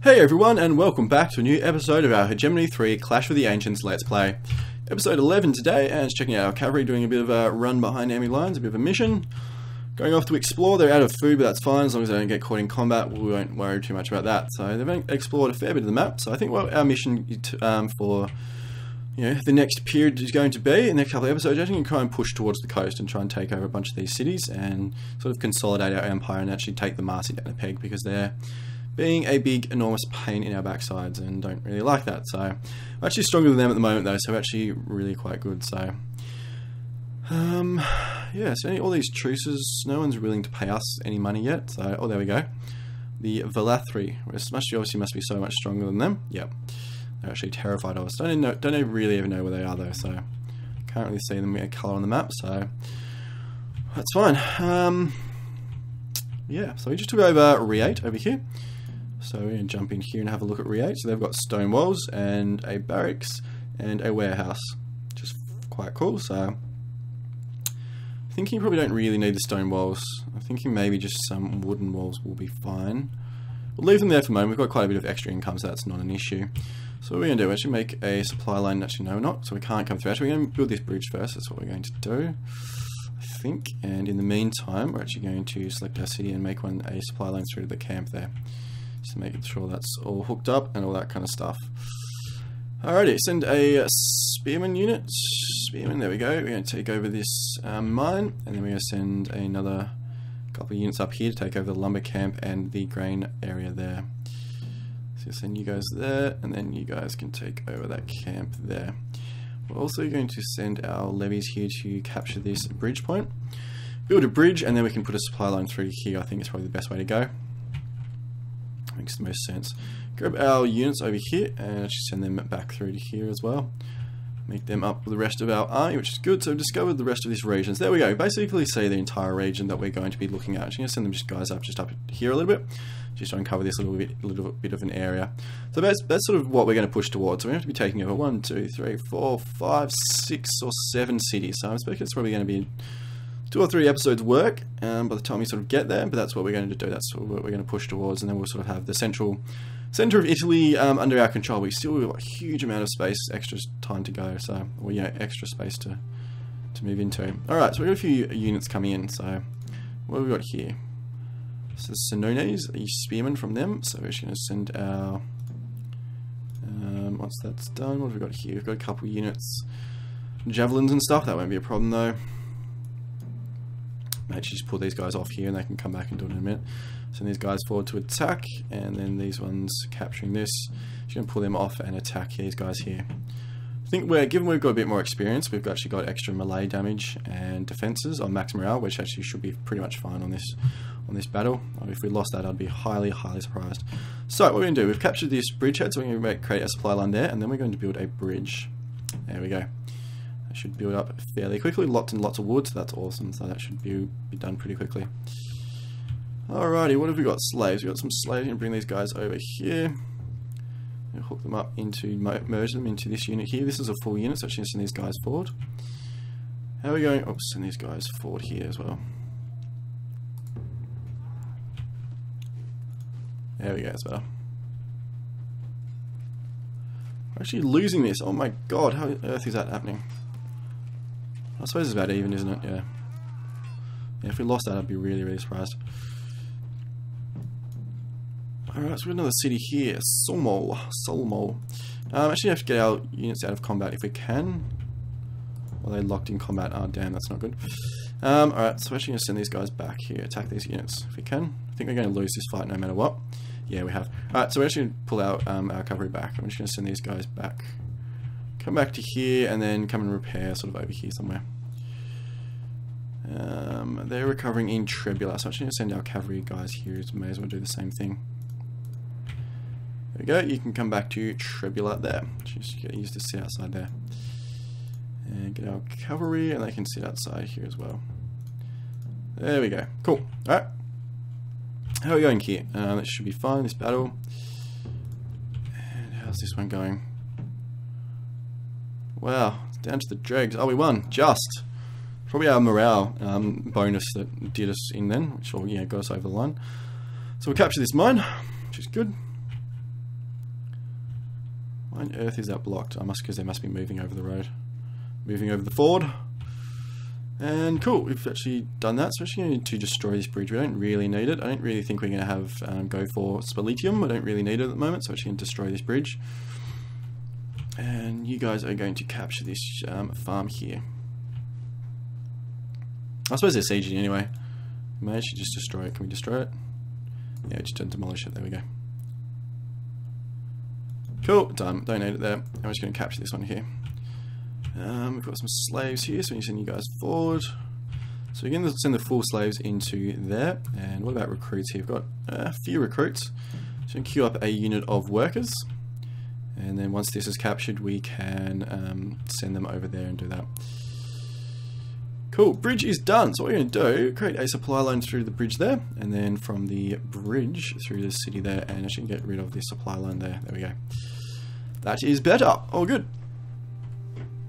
Hey everyone, and welcome back to a new episode of our Hegemony 3 Clash with the Ancients Let's Play. Episode 11 today, and it's checking out our cavalry, doing a bit of a run behind enemy lines, a bit of a mission. Going off to explore. They're out of food, but that's fine, as long as they don't get caught in combat, we won't worry too much about that. So they've explored a fair bit of the map, so I think what our mission for the next period is going to be, in the next couple of episodes, I think we can try and push towards the coast and try and take over a bunch of these cities and sort of consolidate our empire and actually take the Marcy down a peg, because they're being a big, enormous pain in our backsides and don't really like that. So we're actually stronger than them at the moment though, so we're actually really quite good. So yeah, so all these truces, no one's willing to pay us any money yet. So, oh, there we go. The Valathri, obviously must be so much stronger than them. Yep, they're actually terrified of us. Don't really even know where they are though, so can't really see them with a colour on the map, so that's fine. Yeah, so we just took over Re8 over here. So we're going to jump in here and have a look at Re8. So they've got stone walls and a barracks and a warehouse, which is quite cool. So I'm thinking you probably don't really need the stone walls. I'm thinking maybe just some wooden walls will be fine. We'll leave them there for the moment. We've got quite a bit of extra income, so that's not an issue. So what we're going to do, we're actually make a supply line. Actually, no, we're not. So we can't come through. Actually, we're going to build this bridge first. That's what we're going to do, I think. And in the meantime, we're actually going to select our city and make a supply line through to the camp there, just to make sure that's all hooked up and all that kind of stuff. Alrighty, send a spearman unit. Spearman, there we go. We're going to take over this mine, and then we're going to send another couple of units up here to take over the lumber camp and the grain area there. So send you guys there, and then you guys can take over that camp there. We're also going to send our levies here to capture this bridge point. Build a bridge, and then we can put a supply line through here. I think it's probably the best way to go. Makes the most sense. Grab our units over here and actually send them back through to here as well. Make them up with the rest of our army, which is good. So we've discovered the rest of these regions. There we go. Basically see the entire region that we're going to be looking at. I'm just going to send them guys up here a little bit, just to uncover this little bit of an area. So that's sort of what we're going to push towards. So we have to be taking over 1, 2, 3, 4, 5, 6 or 7 cities. So I'm expecting it's probably going to be 2 or 3 episodes work by the time we sort of get there, but that's what we're going to do. That's what we're going to push towards, and then we'll sort of have the centre of Italy under our control. We still have a huge amount of space, extra time to go, so extra space to move into. Alright, so we've got a few units coming in. So what have we got here? So Senones, a spearman from them. So we're just going to send our once that's done, what have we got here? We've got a couple of units, javelins and stuff. That won't be a problem though. Actually just pull these guys off here and they can come back and do it in a minute. Send these guys forward to attack, and then these ones capturing this. Just going to pull them off and attack these guys here. I think given we've got a bit more experience, we've actually got extra melee damage and defenses on max morale, which actually should be pretty much fine on this battle. If we lost that, I'd be highly surprised. So what we're going to do, we've captured this bridgehead, so we're going to create a supply line there, and then we're going to build a bridge. There we go. Should build up fairly quickly. Lots and lots of wood, so that's awesome. So that should be done pretty quickly. Alrighty, what have we got? Slaves. We've got some slaves. And bring these guys over here. And hook them up merge them into this unit here. This is a full unit, so I'm going to send these guys forward. How are we going? Oh, send these guys forward here as well. There we go, that's better. We're actually losing this. Oh my god, how on earth is that happening? I suppose it's about even, isn't it? Yeah. Yeah, if we lost that, I'd be really surprised. Alright, so we've got another city here. Solmol. Actually have to get our units out of combat if we can. Well, they're locked in combat. Oh, damn, that's not good. Alright, so we're actually going to send these guys back here. Attack these units if we can. I think we're going to lose this fight no matter what. Yeah, we have. Alright, so we're actually going to pull out our cavalry back. I'm just going to send these guys back. Come back to here and then come and repair sort of over here somewhere. They're recovering in Trebula, so I'm actually going to send our cavalry guys here. So may as well do the same thing. There we go. You can come back to Trebula there. Just get used to sit outside there. And get our cavalry, and they can sit outside here as well. There we go. Cool. Alright. How are we going here? That should be fine, this battle. And how's this one going? Wow, it's down to the dregs. Oh, we won. Just. Probably our morale bonus that did us in then, which got us over the line. So we captured this mine, which is good. Why on earth is that blocked? Because they must be moving over the road. Moving over the ford. And cool, we've actually done that. So we're actually going to destroy this bridge. We don't really need it. I don't really think we're going to have go for Spalitium. I don't really need it at the moment, so we're actually going to destroy this bridge. And you guys are going to capture this farm here. I suppose they're sieging anyway. We may actually just destroy it. Can we destroy it? Yeah, just don't demolish it. There we go. Cool, done. Don't need it there. I'm just going to capture this one here. We've got some slaves here, so we send you guys forward. So we're going to send the full slaves into there. And what about recruits here? We've got a few recruits. So we can queue up a unit of workers. And then once this is captured, we can send them over there and do that. Cool, bridge is done. So what we're going to do, create a supply line through the bridge there. And then from the bridge through the city there, and actually get rid of this supply line there. There we go. That is better. All good.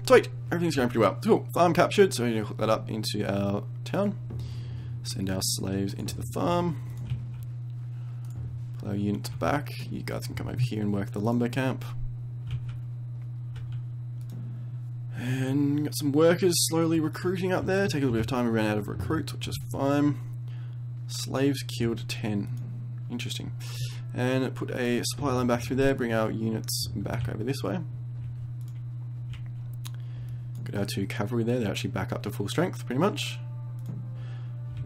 Sweet, everything's going pretty well. Cool, farm captured, so we're going to hook that up into our town. Send our slaves into the farm. Pull our units back. You guys can come over here and work the lumber camp. And got some workers slowly recruiting up there. Take a little bit of time, we ran out of recruits, which is fine. Slaves killed 10. Interesting. And put a supply line back through there, bring our units back over this way. Got our 2 cavalry there, they're actually back up to full strength pretty much.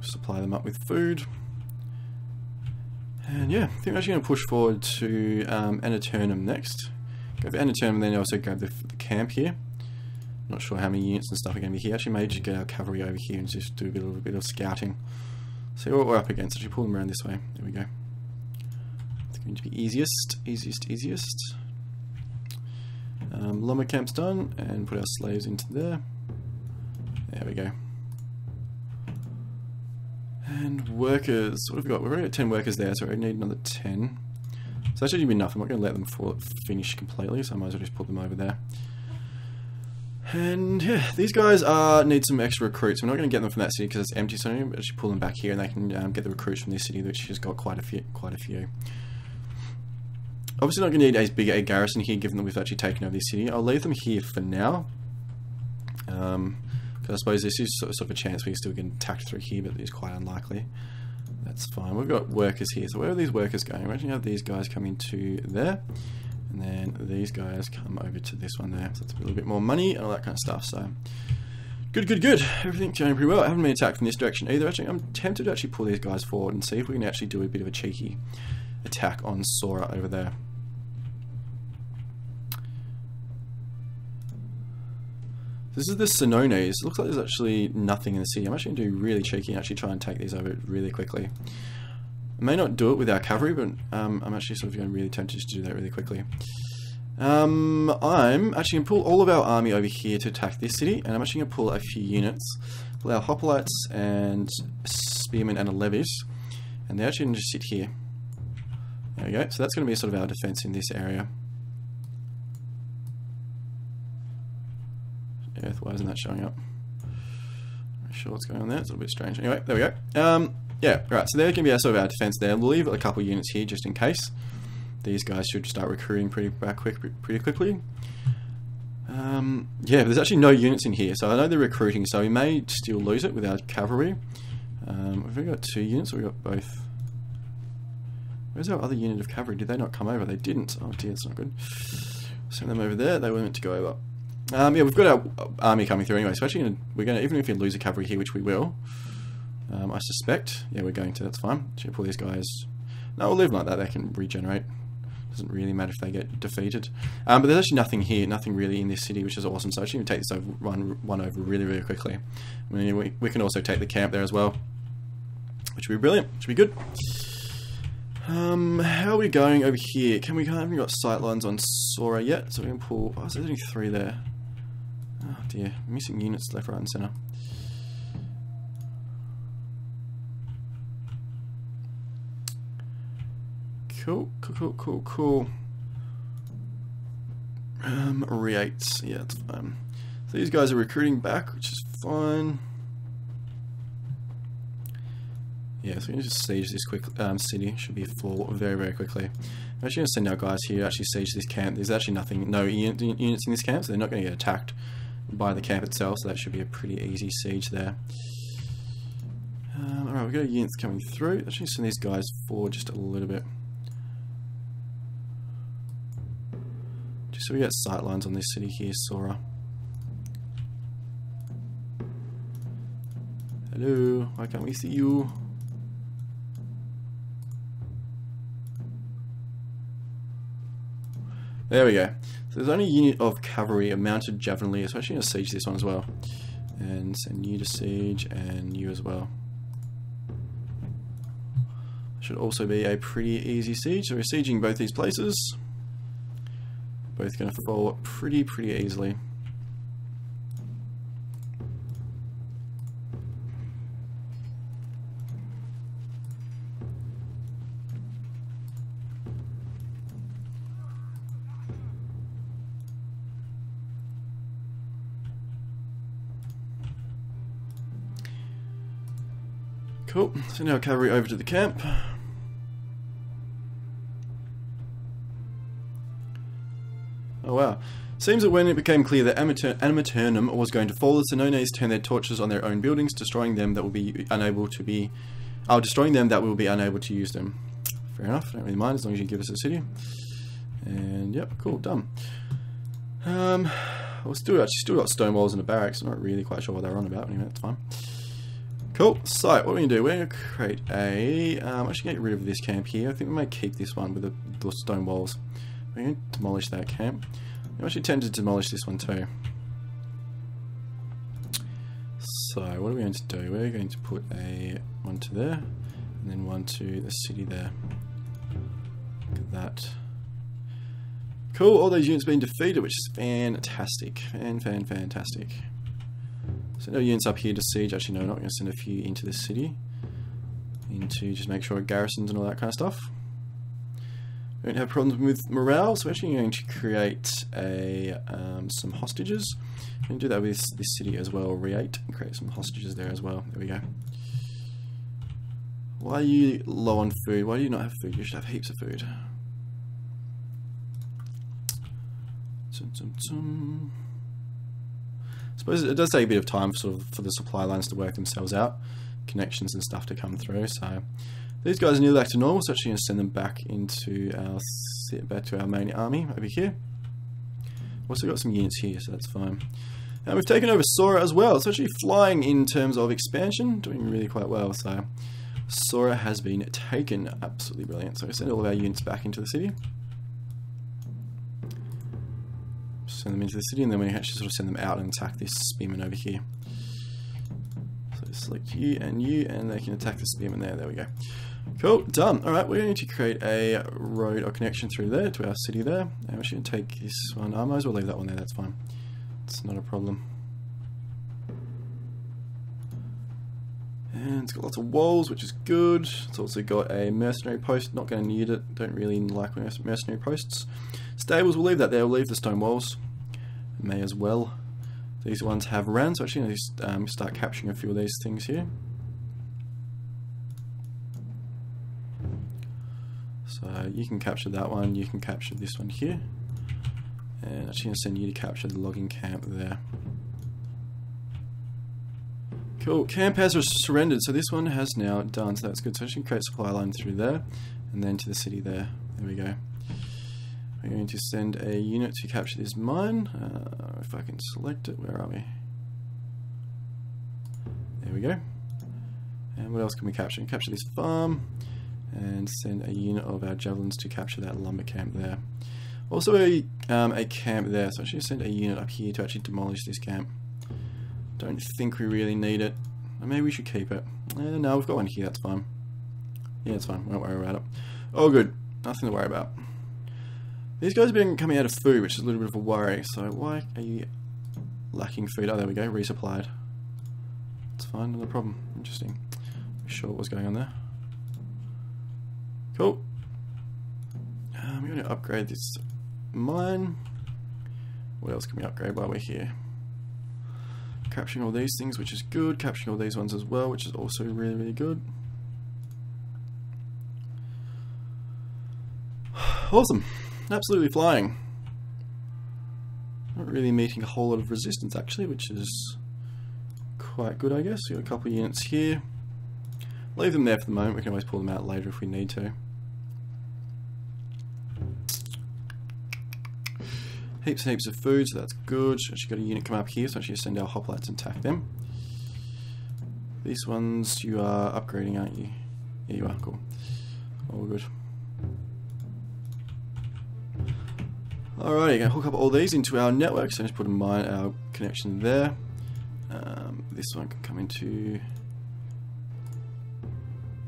Supply them up with food. And yeah, I think we're actually going to push forward to Anaturnum next. Go for Anaturnum and then also grab the camp here. Not sure how many units and stuff are going to be here. Actually maybe just get our cavalry over here and just do a bit of scouting. See what we're up against. Actually pull them around this way. There we go. It's going to be easiest. Lumber camp's done, and put our slaves into there. There we go. And workers, what have we got? We've already got 10 workers there, so we need another 10. So that should be enough. I'm not going to let them finish completely, so I might as well just put them over there. And yeah, these guys need some extra recruits. We're not going to get them from that city because it's empty, so I'm going to actually pull them back here, and they can get the recruits from this city, which has got quite a few. Obviously not going to need as big a garrison here, given that we've actually taken over this city. I'll leave them here for now. Because I suppose this is sort of a chance we still get attacked through here, but it's quite unlikely. That's fine. We've got workers here. So where are these workers going? We're actually going to have these guys come into there. And then these guys come over to this one there. So it's a little bit more money and all that kind of stuff. So good. Everything's going pretty well. I haven't been attacked from this direction either. Actually, I'm tempted to actually pull these guys forward and see if we can actually do a bit of a cheeky attack on Sora over there. This is the Senones. It looks like there's actually nothing in the city. I'm actually going to do really cheeky and actually try and take these over really quickly. I may not do it with our cavalry, but I'm actually sort of going really tempted to do that really quickly. I'm actually going to pull all of our army over here to attack this city, and I'm actually going to pull a few units. Pull our hoplites and spearmen and a levies, and they're actually going to just sit here. There we go. So that's going to be sort of our defense in this area. Earth, why isn't that showing up? I'm not sure what's going on there. It's a little bit strange. Anyway, there we go. Yeah, right. So there can be our sort of our defense there. We'll leave a couple of units here just in case. These guys should start recruiting pretty quickly. Yeah, but there's actually no units in here, so I know they're recruiting. So we may still lose it with our cavalry. We've got 2 units, or we got both. Where's our other unit of cavalry? Did they not come over? They didn't. Oh dear, it's not good. Send them over there. They were meant to go over. Yeah, we've got our army coming through anyway, so actually we're going to, even if we lose a cavalry here, which we will, I suspect, yeah, we're going to, that's fine. Should pull these guys, no, we'll leave them like that, they can regenerate. Doesn't really matter if they get defeated. But there's actually nothing here, nothing really in this city, which is awesome, so actually we can take this over, one over really quickly. I mean, we can also take the camp there as well, which would be brilliant, which would be good. How are we going over here? I haven't got sight lines on Sora yet, so we can pull, oh, there's only 3 there. Oh dear, missing units left, right and centre. Cool. Re-8s, yeah, that's fine. So these guys are recruiting back, which is fine. Yeah, Yeah, so we can just siege this quick city. Should be full very, very quickly. I'm actually going to send our guys here to actually siege this camp. There's actually no units in this camp, so they're not going to get attacked by the camp itself, so that should be a pretty easy siege there. Alright, we've got units coming through. Let's actually send these guys forward just a little bit. Just so we get sight lines on this city here, Sora. Hello, why can't we see you? There we go. So there's only a unit of cavalry, a mounted javelin, so I'm actually going to siege this one as well. And send you to siege, and you as well. Should also be a pretty easy siege. So we're sieging both these places. Both going to fall pretty easily. Cool, so now cavalry over to the camp. Oh wow. Seems that when it became clear that Amaternum was going to fall, the Senones turned their torches on their own buildings, destroying them that will be unable to use them. Fair enough, don't really mind as long as you give us a city. And yep, cool, done. We'll still got stone walls and a barracks. I'm not really quite sure what they're on about, anyway, that's fine. Cool, so what we're going to do, we're going to create a, actually get rid of this camp here. I think we might keep this one with the stone walls. We're going to demolish that camp. I'm actually tempted to demolish this one too. So what are we going to do? We're going to put one to there, and then one to the city there. Look at that. Cool, all those units being defeated, which is fantastic. Fantastic. So no units up here to siege. Actually, no, we're not going to send a few into the city. Into just make sure garrisons and all that kind of stuff. We don't have problems with morale, so we're actually going to create some hostages. We're going to do that with this city as well, Re8, and create some hostages there as well. There we go. Why are you low on food? Why do you not have food? You should have heaps of food. I suppose it does take a bit of time for the supply lines to work themselves out, connections and stuff to come through. So these guys are nearly back to normal, so actually going to send them back to our main army over here. Also got some units here, so that's fine. And we've taken over Sora as well. It's actually flying in terms of expansion, doing really quite well. So Sora has been taken, absolutely brilliant. So we send all of our units back into the city. Send them into the city, and then we actually sort of send them out and attack this spearman over here. So select you, and they can attack the spearman there. There we go. Cool, done. Alright, we're going to create a road or connection through there to our city there. And we're going to take this one. I might as well leave that one there, that's fine. It's not a problem. And it's got lots of walls, which is good. It's also got a mercenary post. Not going to need it. Don't really like mercenary posts. Stables, we'll leave that there. We'll leave the stone walls. May as well. These ones have ran, so actually I'm going to start capturing a few of these things here. So you can capture that one, you can capture this one here. And actually going to send you to capture the logging camp there. Cool, camp has surrendered, so this one has now done, so that's good. So I should create a supply line through there, and then to the city there. There we go. We're going to send a unit to capture this mine. If I can select it, where are we? There we go. And what else can we capture? We can capture this farm, and send a unit of our javelins to capture that lumber camp there. Also a camp there, so I should send a unit up here to actually demolish this camp. Don't think we really need it. Or maybe we should keep it. No, we've got one here, that's fine. Yeah, it's fine, won't worry about it. Oh good, nothing to worry about. These guys have been coming out of food, which is a little bit of a worry. So why are you lacking food? Oh, there we go, resupplied. It's fine, not a problem. Interesting. Not sure what was going on there. Cool. We're going to upgrade this mine. What else can we upgrade while we're here? Capturing all these things, which is good. Capturing all these ones as well, which is also really, really good. Awesome. Absolutely flying. Not really meeting a whole lot of resistance actually, which is quite good, I guess. We've got a couple of units here. Leave them there for the moment. We can always pull them out later if we need to. Heaps and heaps of food, so that's good. Actually got a unit come up here, so actually send our hoplites and attack them. These ones you are upgrading, aren't you? Yeah, you are. Cool. All good. Alrighty, gonna hook up all these into our network. So just put our connection there. This one can come into.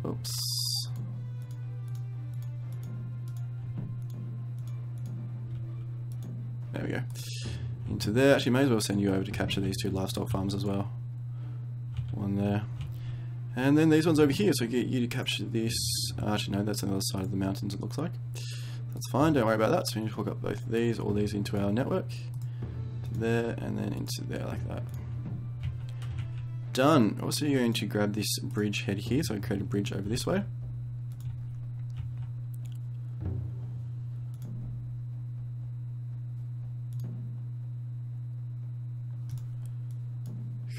Oops. There we go. Into there. Actually, may as well send you over to capture these two livestock farms as well. One there. And then these ones over here, so get you to capture this. Actually, no, that's on the other side of the mountains, it looks like. That's fine, don't worry about that. So we need to hook up both of these, all these into our network. To there, and then into there, like that. Done. Also, you're going to grab this bridge head here, so I create a bridge over this way.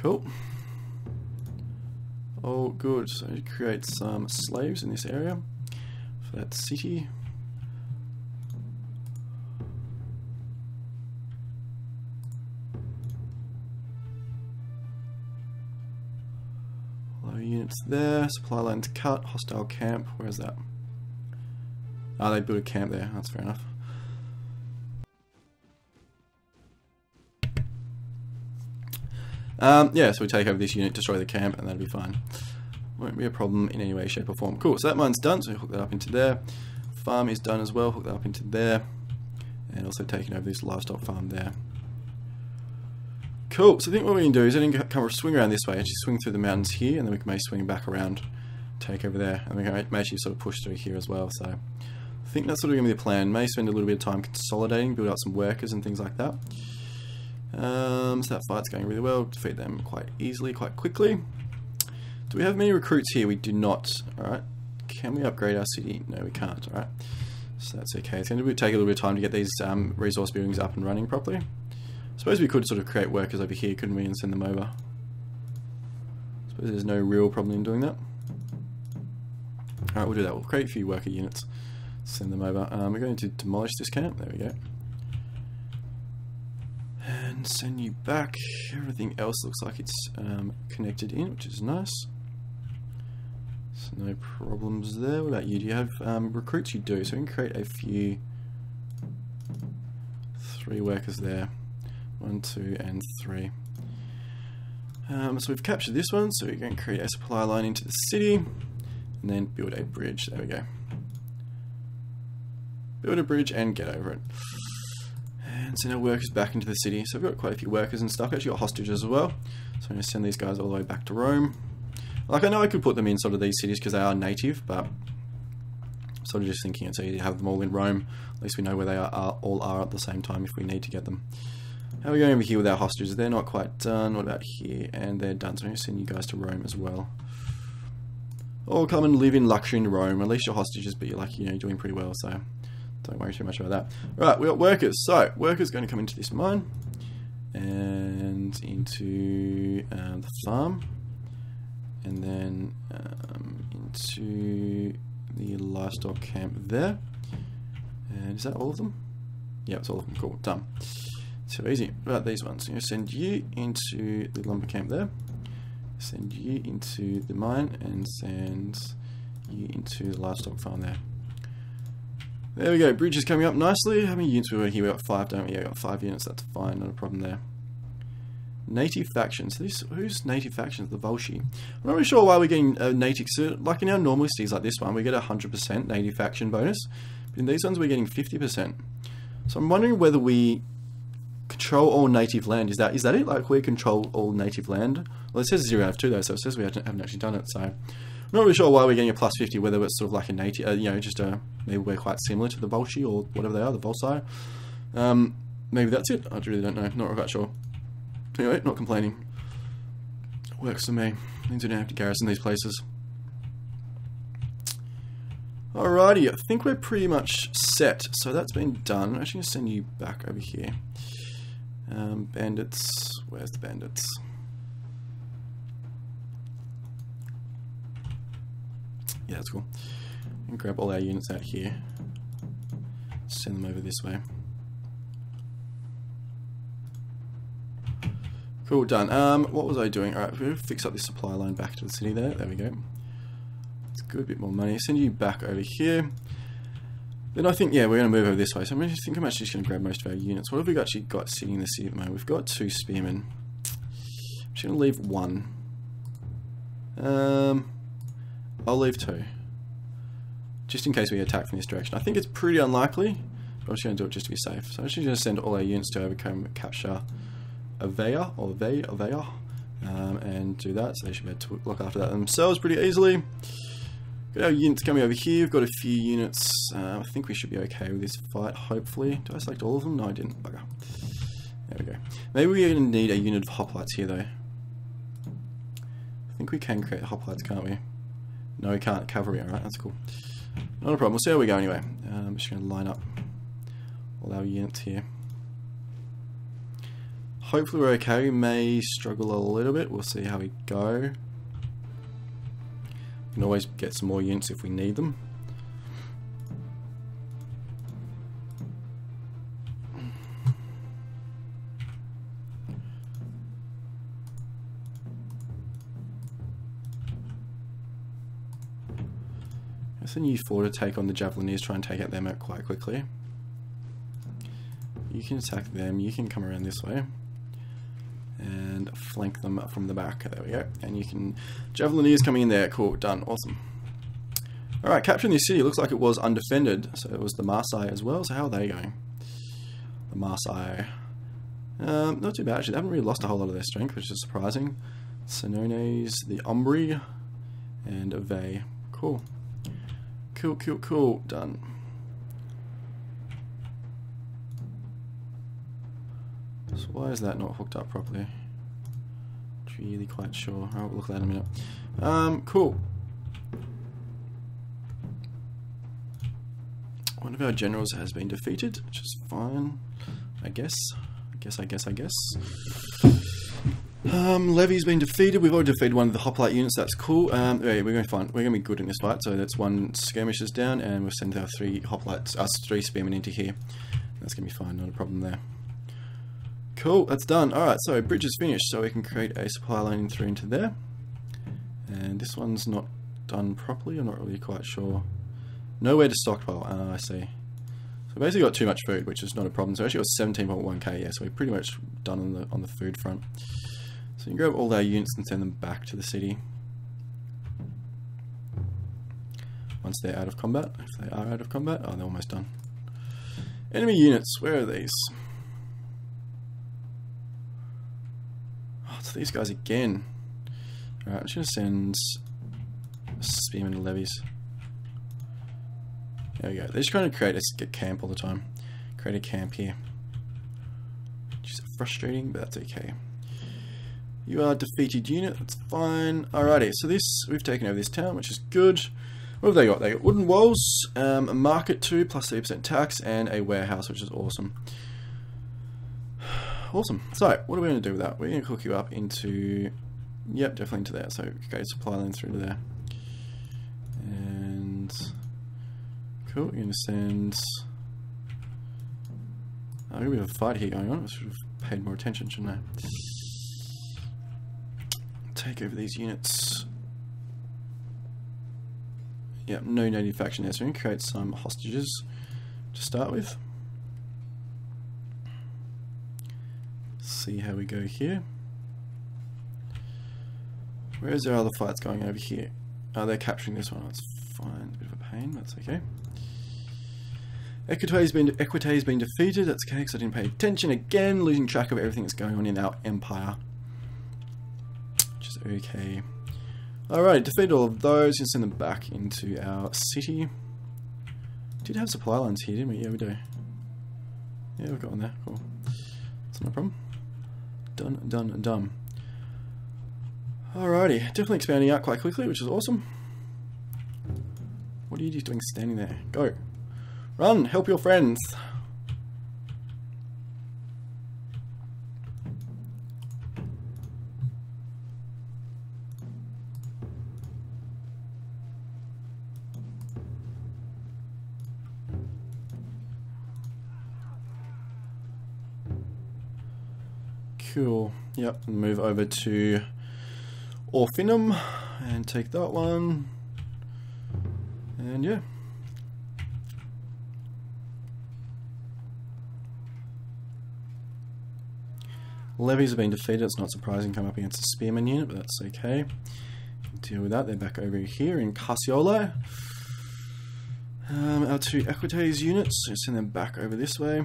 Cool. Oh, good. So create some slaves in this area for that city. Low units there. Supply lines cut. Hostile camp. Where's that? Ah, they built a camp there. That's fair enough. Yeah, so we take over this unit, destroy the camp, and that'll be fine. Won't be a problem in any way, shape, or form. Cool, so that mine's done, so we hook that up into there. Farm is done as well, hook that up into there. And also taking over this livestock farm there. Cool, so I think what we can do is then come swing around this way, actually swing through the mountains here, and then we can maybe swing back around, take over there, and we can actually sort of push through here as well. So I think that's sort of going to be the plan. May spend a little bit of time consolidating, build out some workers and things like that. So that fight's going really well. Defeat them quite easily, quite quickly. Do we have many recruits here? We do not. Alright. Can we upgrade our city? No, we can't. Alright. So that's okay. It's going to take a little bit of time to get these resource buildings up and running properly. I suppose we could sort of create workers over here, couldn't we, and send them over. I suppose there's no real problem in doing that. Alright, we'll do that. We'll create a few worker units. Send them over. We're going to demolish this camp. There we go. And send you back. Everything else looks like it's connected in, which is nice. So no problems there. What about you? Do you have recruits? You do. So we can create a few. 3 workers there. 1, 2, and 3. So we've captured this one. So we're going to create a supply line into the city, and then build a bridge. There we go. Build a bridge and get over it. And send our workers back into the city. So we've got quite a few workers and stuff. We've actually got hostages as well. So I'm going to send these guys all the way back to Rome. Like, I know I could put them in sort of these cities because they are native, but I'm sort of just thinking it's easy to have them all in Rome. At least we know where they all are at the same time if we need to get them. How are we going over here with our hostages? They're not quite done. What about here? And they're done. So I'm going to send you guys to Rome as well. Or come and live in luxury in Rome. At least your hostages, but you're like, you know, you're doing pretty well, so don't worry too much about that. Right, we got workers. So, workers going to come into this mine and into the farm, and then into the livestock camp there. And is that all of them? Yeah, it's all of them. Cool, done. So easy. What about these ones? I'm going to send you into the lumber camp there, send you into the mine, and send you into the livestock farm there. There we go, bridge is coming up nicely. How many units we were here? We got 5, don't we? Yeah, we got 5 units, that's fine, not a problem there. Native factions. Who's native factions? The Volsci. I'm not really sure why we're getting native. So, like in our normal cities like this one, we get a 100% native faction bonus. But in these ones, we're getting 50%. So I'm wondering whether we control all native land. Is that it? Like, we control all native land? Well, it says 0 out of 2 though, so it says we haven't actually done it, so I'm not really sure why we're getting a plus 50, whether it's sort of like a native, you know, just maybe we're quite similar to the Volsci or whatever they are, the Volsci. Maybe that's it. I really don't know. Not quite sure. Anyway, not complaining. Works for me. Means we don't have to garrison these places. Alrighty, I think we're pretty much set. So that's been done. I'm actually going to send you back over here. Bandits. Where's the bandits? Yeah, that's cool. And grab all our units out here. Send them over this way. Cool, done. What was I doing? Alright, we're going to fix up this supply line back to the city there. There we go. It's good, a bit more money. Send you back over here. Then I think, yeah, we're going to move over this way. So I'm actually just going to grab most of our units. What have we actually got sitting in the city at the moment? We've got 2 spearmen. I'm just going to leave 1. I'll leave 2. Just in case we attack from this direction. I think it's pretty unlikely, but I'm just going to do it just to be safe. So I'm actually going to send all our units to overcome capture Avea, or Avea, and do that. So they should be able to look after that themselves pretty easily. Got our units coming over here. We've got a few units. I think we should be okay with this fight, hopefully. Did I select all of them? No, I didn't. Bugger. There we go. Maybe we're going to need a unit of hoplites here, though. I think we can create hoplites, can't we? No, we can't. Cavalry, alright, that's cool. Not a problem. We'll see how we go anyway. I'm just going to line up all our units here. Hopefully we're okay. We may struggle a little bit. We'll see how we go. We can always get some more units if we need them. I send you 4 to take on the Javelineers, try and take out them out quite quickly. You can attack them, you can come around this way and flank them from the back. There we go. And you can... Javelineers coming in there. Cool, done, awesome. Alright, capturing this city. Looks like it was undefended. So it was the Marseille as well. So how are they going? The Marseille. Not too bad actually. They haven't really lost a whole lot of their strength, which is surprising. Senones, the Umbri, and Ave. Cool. Cool. Done. So why is that not hooked up properly? Not really quite sure. I'll look at that in a minute. Cool. One of our generals has been defeated, which is fine. I guess. Levy's been defeated. We've already defeated one of the hoplite units. That's cool. Yeah, we're going to be good in this fight. So that's 1 skirmishers down, and we'll send our 3 hoplites, us 3 spearmen into here. That's going to be fine. Not a problem there. Cool. That's done. All right. So bridge is finished. So we can create a supply line through into there. And this one's not done properly. I'm not really quite sure. Nowhere to stockpile. I see. So basically got too much food, which is not a problem. So actually got 17.1k. Yeah. So we're pretty much done on the food front. So you can grab all our units and send them back to the city once they're out of combat. If they are out of combat, oh, they're almost done. Enemy units, where are these? Oh, it's these guys again. Alright, I'm just going to send spearmen to levies. There we go. They're just trying to create a camp all the time. Create a camp here. Which is frustrating, but that's okay. You are a defeated unit, that's fine. Alrighty, so we've taken over this town, which is good. What have they got? They got wooden walls, a market too, plus 30% tax, and a warehouse, which is awesome. Awesome. So, what are we going to do with that? We're going to hook you up into... Yep, definitely into there. So, go supply line through to there. And... Cool, we're going to send... Oh, we have a fight here going on. I should have paid more attention, shouldn't I? Take over these units. Yep, no native faction there, so we're going to create some hostages to start with. See how we go here. Where's our other fights going over here? Oh, they're capturing this one. That's fine. A bit of a pain, but that's okay. Equité's been defeated. That's okay, because I didn't pay attention again, losing track of everything that's going on in our empire. Okay. Alright, defeat all of those and send them back into our city. Did have supply lines here, didn't we? Yeah, we do. Yeah, we've got one there. Cool. That's no problem. Done. Alrighty, definitely expanding out quite quickly, which is awesome. What are you doing standing there? Go. Run, help your friends. Cool. Yep, move over to Orphinum and take that one. And yeah. Levies have been defeated. It's not surprising come up against a spearman unit, but that's okay. Deal with that. They're back over here in Carciolo. Our two Equites units, send them back over this way.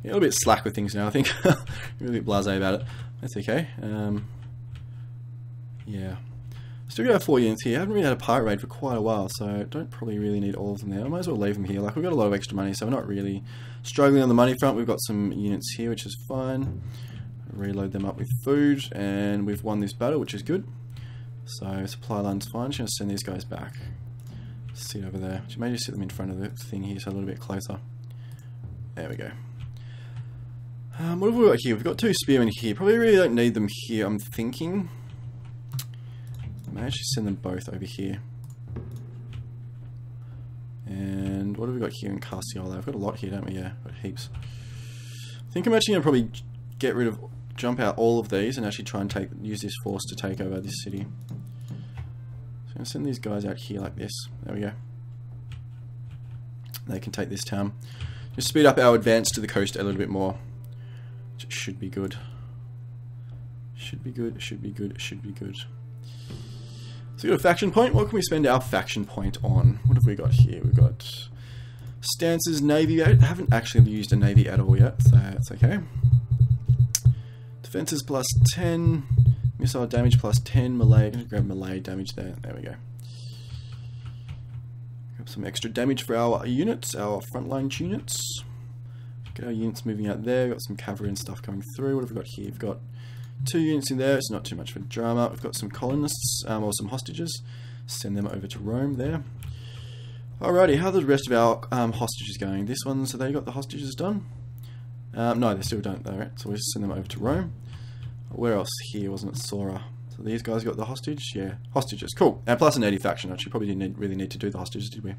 Yeah, a little bit slack with things now, I think. Really blasé about it. That's okay. Yeah. Still got 4 units here. I haven't really had a pirate raid for quite a while, so don't probably really need all of them there. I might as well leave them here. Like, we've got a lot of extra money, so we're not really struggling on the money front. We've got some units here, which is fine. Reload them up with food, and we've won this battle, which is good. So, supply line's fine. Just going to send these guys back. Sit over there. Maybe just sit them in front of the thing here, so a little bit closer. There we go. What have we got here? We've got 2 spearmen here. Probably really don't need them here, I'm thinking. I may actually send them both over here. And what have we got here in Carciolo? I've got a lot here, don't we? Yeah, got heaps. I think I'm actually going to probably jump out all of these and actually try and use this force to take over this city. So I'm going to send these guys out here like this. There we go. They can take this town. Just speed up our advance to the coast a little bit more. Which should be good. Should be good, should be good, should be good. So we got a faction point. What can we spend our faction point on? What have we got here? We've got stances, navy. I haven't actually used a navy at all yet, so that's okay. Defenses plus 10. Missile damage plus 10. Melee. I'm going to grab melee damage there. There we go. Grab some extra damage for our units, our frontline units. Get our units moving out there. We've got some cavalry and stuff coming through. What have we got here? We've got 2 units in there. It's not too much for drama. We've got some colonists, or some hostages. Send them over to Rome there. Alrighty, how are the rest of our hostages going? This one, so they got the hostages done? No, they still don't though, right? So we'll just send them over to Rome. Where else here? Wasn't it Sora? So these guys got the hostage? Yeah, hostages. Cool. And plus a native faction. Actually, probably didn't really need to do the hostages, did we?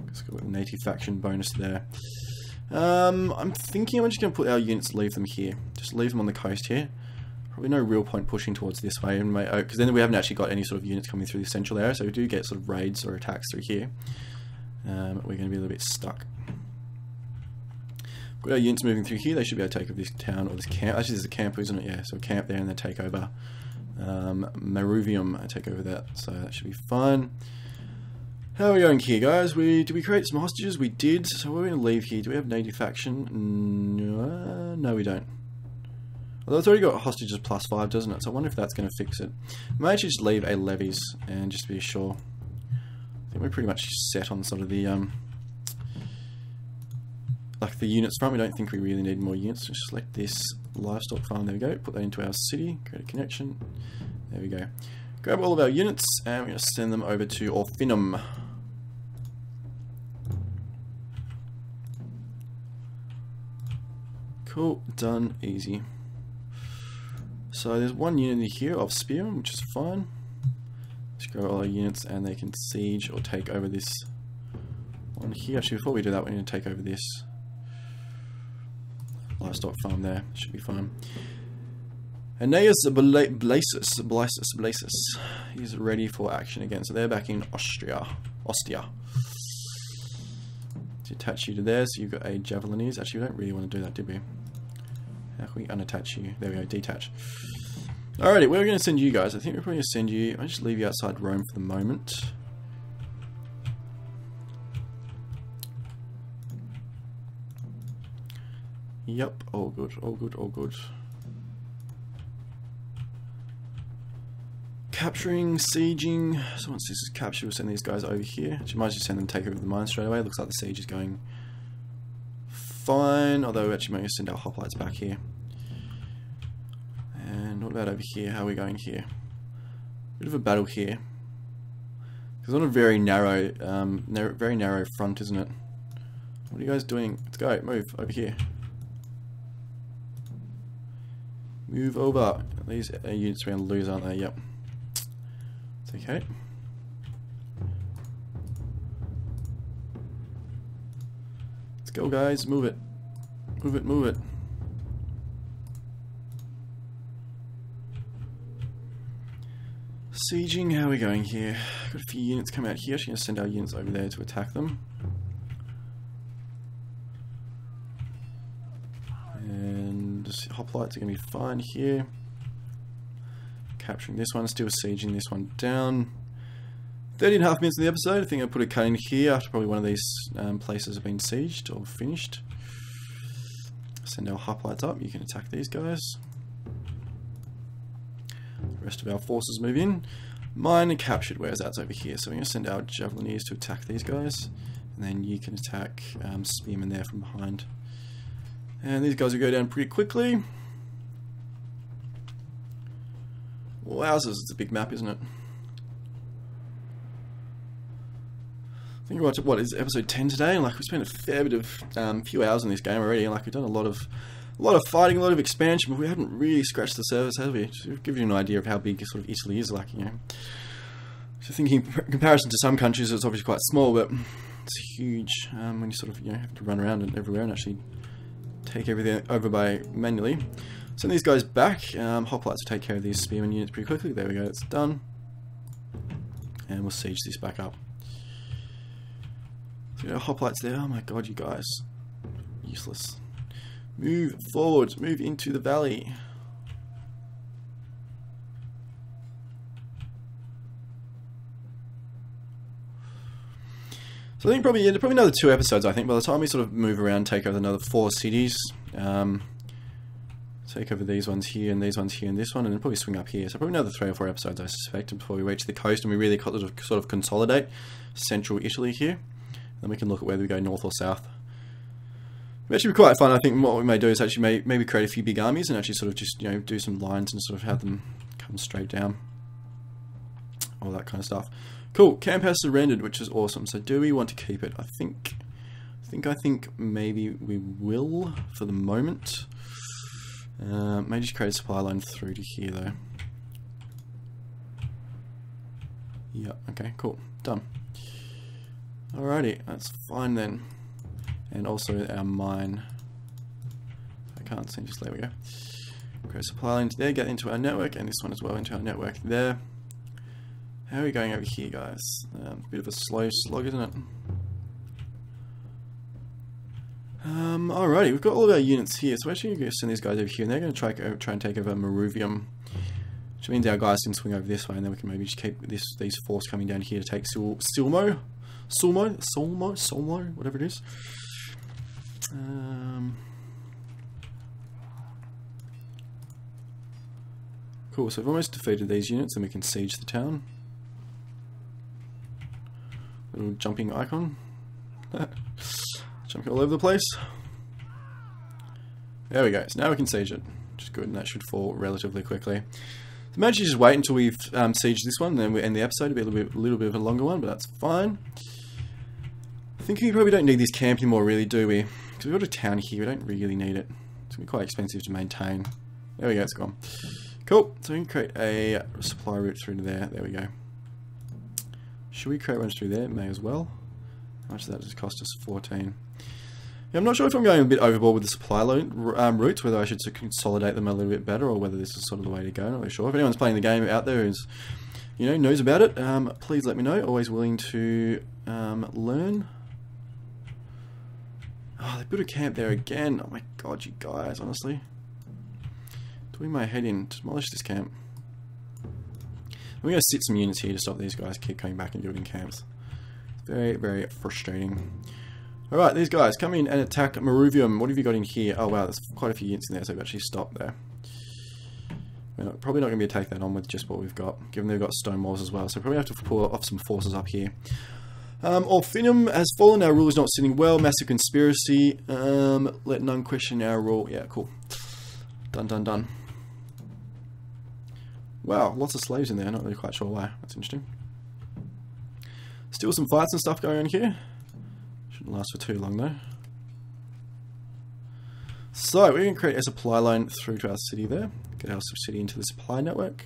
Just got a native faction bonus there. I'm thinking I'm just going to put our units, leave them here. Just leave them on the coast here. Probably no real point pushing towards this way, because then we haven't actually got any sort of units coming through the central area, so we do get sort of raids or attacks through here. We're going to be a little bit stuck. Got our units moving through here. They should be able to take over this town or this camp. Actually, there's a camp, isn't it? Yeah, so a camp there and then take over Maruvium. I take over that, so that should be fine. How are we going here, guys? Did we create some hostages? We did. So we're going to leave here. Do we have native faction? No, we don't. Although it's already got hostages plus 5, doesn't it? So I wonder if that's going to fix it. I might actually just leave a levies and just to be sure. I think we're pretty much set on sort of the like the units front. We don't think we really need more units. Just select this livestock farm. There we go. Put that into our city. Create a connection. There we go. Grab all of our units and we're going to send them over to Orphinum. Cool, done, easy. So there's 1 unit here of spearmen, which is fine. Just grab all our units and they can siege or take over this one here. Actually, before we do that, we're going to take over this livestock farm there. Should be fine. Aeneas Blasis is ready for action again. So they're back in Ostia. Detach you to there, so you've got a Javelinese. Actually, we don't really want to do that, did we? How can we unattach you? There we go, detach. Alrighty, we're going to send you guys. I think we're probably going to send you... I'll just leave you outside Rome for the moment. Yep, all good, all good, all good. Capturing, sieging. So once this is captured, we'll send these guys over here. Actually, might just send them to take over the mine straight away. Looks like the siege is going fine. Although we actually might send our hoplites back here. And what about over here? How are we going here? Bit of a battle here. It's on a very narrow front, isn't it? What are you guys doing? Let's go. Move over here. Move over. These units are going to lose, aren't they? Yep. It's okay. Let's go, guys. Move it. Move it, move it. Sieging, how are we going here? Got a few units come out here. Actually going to send our units over there to attack them. And hoplites are going to be fine here. Capturing this one, still sieging this one down. 30.5 minutes in the episode. I think I'll put a cut in here after probably one of these places have been sieged or finished. Send our hoplites up. You can attack these guys. The rest of our forces move in. Mine captured, whereas that's over here. So we're going to send our javelineers to attack these guys. And then you can attack spearmen there from behind. And these guys will go down pretty quickly. Wowzers, it's a big map, isn't it? I think what is episode 10 today, and like we spent a fair bit of few hours in this game already, and like we've done a lot of fighting, a lot of expansion, but we haven't really scratched the surface, have we? Just to give you an idea of how big sort of Italy is, like, you know. So thinking in comparison to some countries, it's obviously quite small, but it's huge when you sort of, you know, have to run around and everywhere and actually take everything over by manually. Send these guys back. Hoplites will take care of these spearmen units pretty quickly. There we go, it's done. And we'll siege this back up. So, hoplites there. Oh my god, you guys. Useless. Move forward. Move into the valley. So I think probably another 2 episodes, I think. By the time we sort of move around, take over another 4 cities. Take over these ones here, and these ones here, and this one, and then probably swing up here. So probably another 3 or 4 episodes, I suspect, before we reach the coast and we really sort of consolidate central Italy here. Then we can look at whether we go north or south. It actually be quite fun. I think what we may do is actually maybe create a few big armies and actually sort of just, you know, do some lines and sort of have them come straight down. All that kind of stuff. Cool. Camp has surrendered, which is awesome. So do we want to keep it? I think maybe we will for the moment. May just create a supply line through to here though. Yeah. Okay. Cool. Done. Alrighty, that's fine then. And also our mine. I can't see, just there we go. Create a supply line there, get into our network, and this one as well into our network there. How are we going over here, guys? Bit of a slow slog, isn't it? Alrighty, we've got all of our units here, so we're actually going to send these guys over here, and they're going to try and take over Maruvium. Which means our guys can swing over this way, and then we can maybe just keep these forces coming down here to take Sulmo, whatever it is. Cool, so we've almost defeated these units, and we can siege the town. Little jumping icon. Jumping all over the place. There we go, so now we can siege it, which is good, and that should fall relatively quickly. So maybe just wait until we've sieged this one, and then we end the episode. It'll be a little bit of a longer one, but that's fine. I think we probably don't need this camp anymore, really, do we? Because we've got a town here, we don't really need it. It's going to be quite expensive to maintain. There we go, it's gone. Cool, so we can create a supply route through to there. There we go. Should we create one through there? May as well. How much does that just cost us? 14. Yeah, I'm not sure if I'm going a bit overboard with the supply routes, whether I should consolidate them a little bit better, or whether this is sort of the way to go. I'm not really sure. If anyone's playing the game out there who's, you know, knows about it, please let me know. Always willing to learn. Oh, they built a camp there again. Oh my god, you guys, honestly. Doing my head in. Demolish this camp. We're going to sit some units here to stop these guys keep coming back and building camps. It's very, very frustrating. Alright, these guys, come in and attack Maruvium. What have you got in here? Oh wow, there's quite a few units in there, so we've actually stopped there. We're probably not going to be able to take that on with just what we've got, given they've got stone walls as well, so we probably have to pull off some forces up here. Orphinum has fallen, our rule is not sitting well, massive conspiracy, let none question our rule. Yeah, cool. Done, done, done. Wow, lots of slaves in there, not really quite sure why, that's interesting. Still some fights and stuff going on here. Shouldn't last for too long though. So we're going to create a supply line through to our city there. Get our city into the supply network.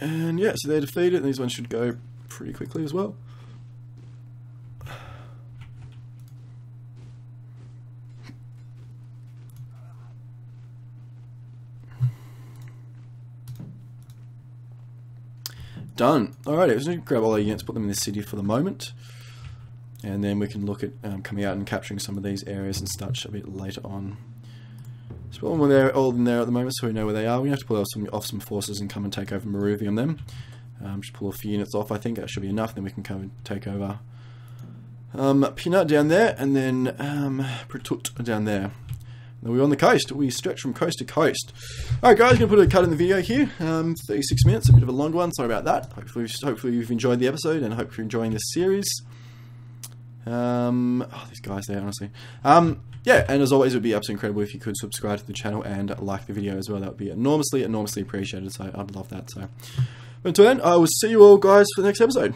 And yeah, so they're defeated, and these ones should go pretty quickly as well. Done. Alright, let's grab all our units, put them in the city for the moment. And then we can look at coming out and capturing some of these areas and such a bit later on. So put them all in there at the moment so we know where they are. We have to pull off some forces and come and take over Maruvi on them. Just pull a few units off, I think that should be enough, then we can come and take over Peanut down there, and then Pratut down there. Then we're on the coast. We stretch from coast to coast. Alright guys, I'm going to put a cut in the video here. 36 minutes, a bit of a long one, sorry about that. Hopefully you've enjoyed the episode, and I hope you're enjoying this series. Oh, these guys there, honestly. Yeah, and as always, it would be absolutely incredible if you could subscribe to the channel and like the video as well. That would be enormously, enormously appreciated, so I'd love that. So, but until then, I will see you all guys for the next episode.